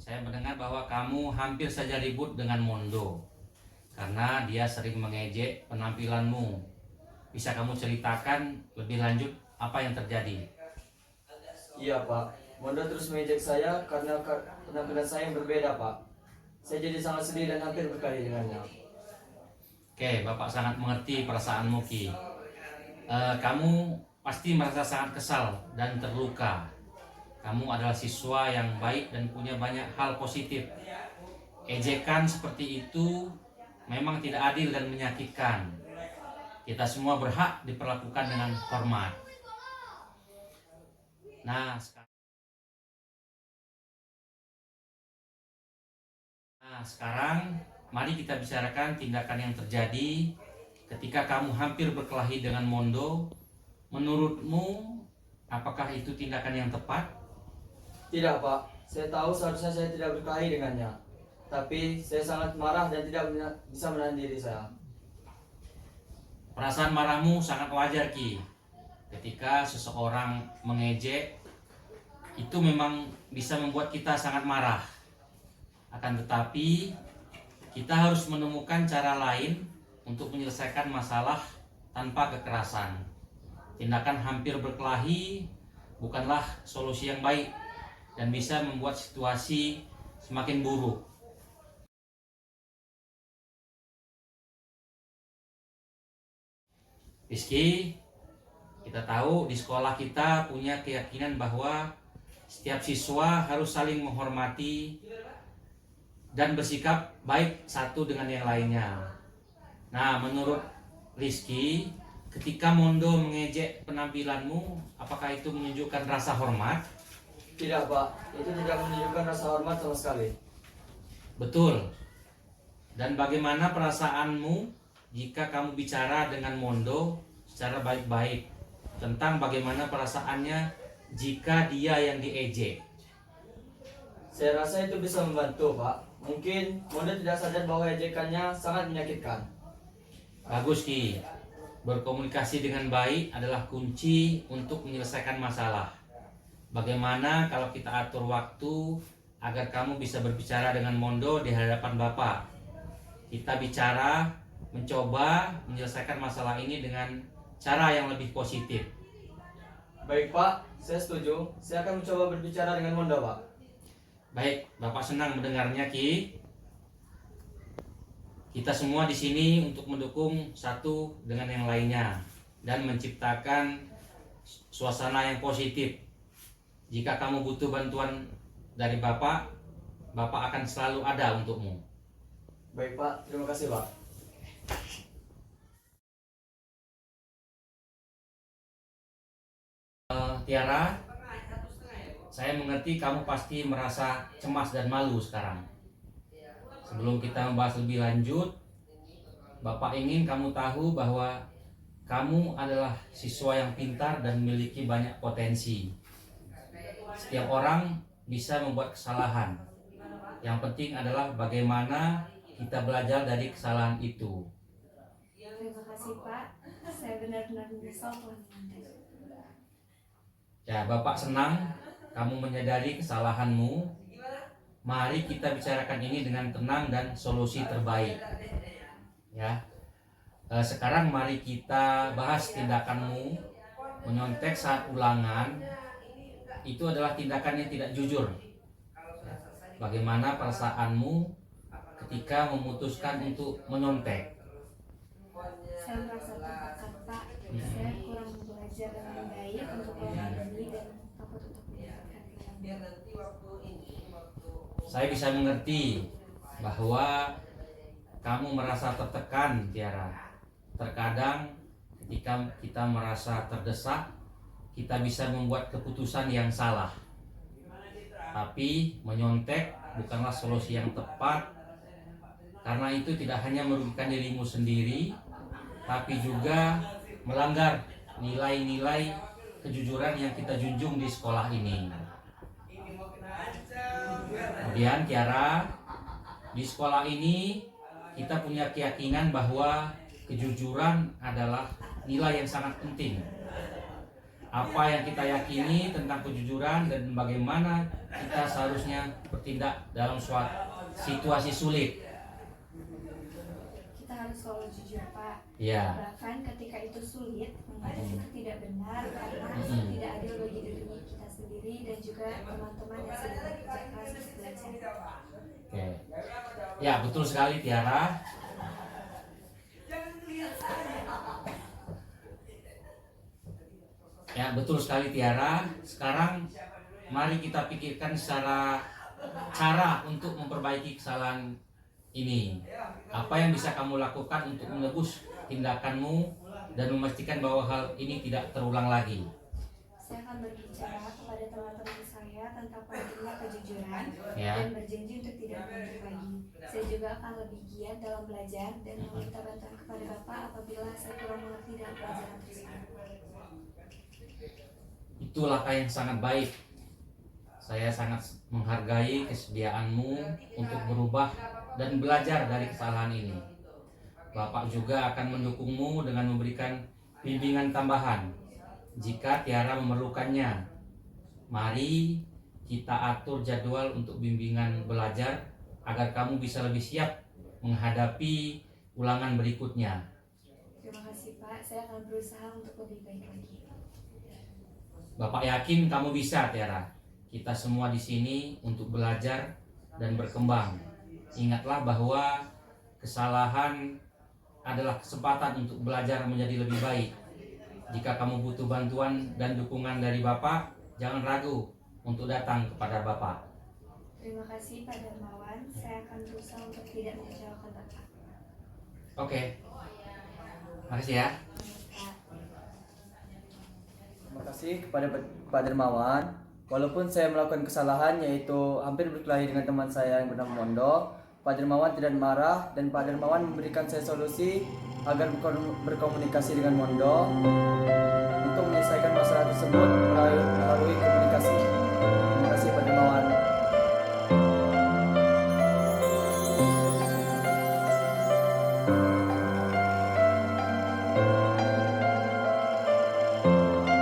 Saya mendengar bahwa kamu hampir saja ribut dengan Mondo karena dia sering mengejek penampilanmu. Bisa kamu ceritakan lebih lanjut apa yang terjadi? Iya Pak, Mondo terus mengejek saya karena penampilan saya yang berbeda Pak. Saya jadi sangat sedih dan hampir berkelahi dengannya. Oke, Bapak sangat mengerti perasaanmu, Ki. Kamu pasti merasa sangat kesal dan terluka. Kamu adalah siswa yang baik dan punya banyak hal positif. Ejekan seperti itu memang tidak adil dan menyakitkan. Kita semua berhak diperlakukan dengan hormat. Nah, sekarang mari kita bicarakan tindakan yang terjadi ketika kamu hampir berkelahi dengan Mondo. Menurutmu, apakah itu tindakan yang tepat? Tidak Pak, saya tahu seharusnya saya tidak berkelahi dengannya. Tapi saya sangat marah dan tidak bisa menahan diri saya. Perasaan marahmu sangat wajar, Ki. Ketika seseorang mengejek, itu memang bisa membuat kita sangat marah. Akan tetapi, kita harus menemukan cara lain untuk menyelesaikan masalah tanpa kekerasan. Tindakan hampir berkelahi bukanlah solusi yang baik dan bisa membuat situasi semakin buruk. Rizky, kita tahu di sekolah kita punya keyakinan bahwa setiap siswa harus saling menghormati dan bersikap baik satu dengan yang lainnya. Nah, menurut Rizky, ketika Mondo mengejek penampilanmu, apakah itu menunjukkan rasa hormat? Tidak Pak, itu tidak menunjukkan rasa hormat sama sekali. Betul. Dan bagaimana perasaanmu jika kamu bicara dengan Mondo secara baik-baik tentang bagaimana perasaannya jika dia yang diejek? Saya rasa itu bisa membantu Pak. Mungkin Mondo tidak sadar bahwa ejekannya sangat menyakitkan. Bagus, Ki. Berkomunikasi dengan baik adalah kunci untuk menyelesaikan masalah. Bagaimana kalau kita atur waktu agar kamu bisa berbicara dengan Mondo di hadapan Bapak? Kita bicara, mencoba menyelesaikan masalah ini dengan cara yang lebih positif. Baik Pak, saya setuju. Saya akan mencoba berbicara dengan Mondo Pak. Baik, Bapak senang mendengarnya, Ki. Kita semua di sini untuk mendukung satu dengan yang lainnya dan menciptakan suasana yang positif. Jika kamu butuh bantuan dari Bapak, Bapak akan selalu ada untukmu. Baik Pak, terima kasih Pak. Tiara, saya mengerti kamu pasti merasa cemas dan malu sekarang. Sebelum kita membahas lebih lanjut, Bapak ingin kamu tahu bahwa kamu adalah siswa yang pintar dan memiliki banyak potensi. Setiap orang bisa membuat kesalahan. Yang penting adalah bagaimana kita belajar dari kesalahan itu. Terima kasih Pak, saya benar-benar menyesal telah mengantar. Ya, Bapak senang kamu menyadari kesalahanmu. Mari kita bicarakan ini dengan tenang dan solusi terbaik. Ya. Sekarang mari kita bahas tindakanmu menyontek saat ulangan. Itu adalah tindakan yang tidak jujur. Bagaimana perasaanmu ketika memutuskan untuk menyontek? Saya merasa tertekan Pak, saya kurang belajar dengan baik untuk ulangan ini dan takut untuk mendapatkan nilai. Saya bisa mengerti bahwa kamu merasa tertekan, Tiara. Terkadang ketika kita merasa terdesak, kita bisa membuat keputusan yang salah. Tapi menyontek bukanlah solusi yang tepat, karena itu tidak hanya merugikan dirimu sendiri, tapi juga melanggar nilai-nilai kejujuran yang kita junjung di sekolah ini. Kemudian Tiara, di sekolah ini kita punya keyakinan bahwa kejujuran adalah nilai yang sangat penting. apa yang kita yakini tentang kejujuran dan bagaimana kita seharusnya bertindak dalam suatu situasi sulit. Kita harus selalu jujur, Pak. Ya. Bahkan ketika itu sulit, menghadap itu tidak benar karena tidak adil bagi diri kita sendiri dan juga teman-teman yang sedang bekerja keras untuk belajar. Oke. Ya, betul sekali Tiara. Ya, betul sekali Tiara. Sekarang mari kita pikirkan secara cara untuk memperbaiki kesalahan ini. Apa yang bisa kamu lakukan untuk menebus tindakanmu dan memastikan bahwa hal ini tidak terulang lagi? Saya akan berbicara kepada teman-teman saya tentang pentingnya kejujuran Ya. dan berjanji untuk tidak mengulangi lagi. Saya juga akan lebih giat dalam belajar dan meminta bantuan kepada Bapak apabila saya kurang mengerti dalam pelajaran tersebut. Itu langkah yang sangat baik. Saya sangat menghargai kesediaanmu untuk berubah dan belajar dari kesalahan ini. Bapak juga akan mendukungmu dengan memberikan bimbingan tambahan jika Tiara memerlukannya. Mari kita atur jadwal untuk bimbingan belajar agar kamu bisa lebih siap menghadapi ulangan berikutnya. Terima kasih Pak, saya akan berusaha untuk lebih baik lagi. Bapak yakin kamu bisa, Tiara. Kita semua di sini untuk belajar dan berkembang. Ingatlah bahwa kesalahan adalah kesempatan untuk belajar menjadi lebih baik. Jika kamu butuh bantuan dan dukungan dari Bapak, jangan ragu untuk datang kepada Bapak. Terima kasih Pak Darmawan, saya akan berusaha untuk tidak mengecewakan Bapak. Oke. Makasih ya. Terima kasih kepada Pak Dermawan. Walaupun saya melakukan kesalahan yaitu hampir berkelahi dengan teman saya yang bernama Mondo, Pak Dermawan tidak marah dan Pak Dermawan memberikan saya solusi agar berkomunikasi dengan Mondo untuk menyelesaikan masalah tersebut melalui